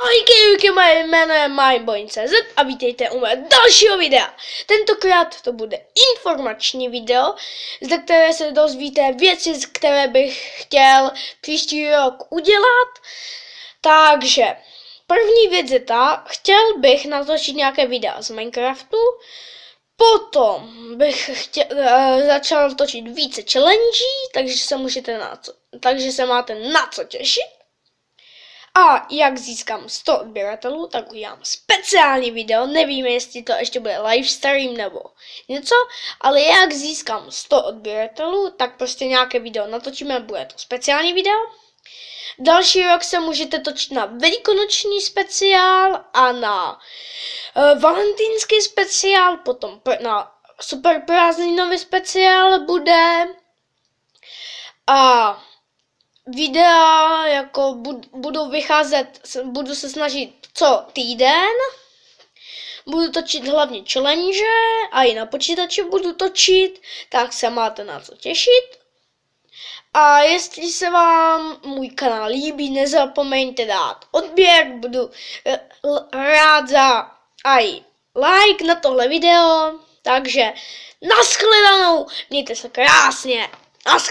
Ahojky, moje jméno je MyBoing.cz a vítejte u mého dalšího videa. Tentokrát to bude informační video, ze které se dozvíte věci, které bych chtěl příští rok udělat. Takže první věc je ta, chtěl bych natočit nějaké videa z Minecraftu, potom bych začal točit více challenge, takže se máte na co těšit. A jak získám 100 odběratelů, tak udělám speciální video, nevíme, jestli to ještě bude live stream nebo něco, ale jak získám 100 odběratelů, tak prostě nějaké video natočíme, bude to speciální video. Další rok se můžete točit na velikonoční speciál a na valentýnský speciál, potom na super prázdninový speciál bude a videa jako budou vycházet, budu se snažit co týden, budu točit hlavně challenge a i na počítači budu točit, tak se máte na co těšit. A jestli se vám můj kanál líbí, nezapomeňte dát odběr, budu rád za i like na tohle video, takže nashledanou, mějte se krásně.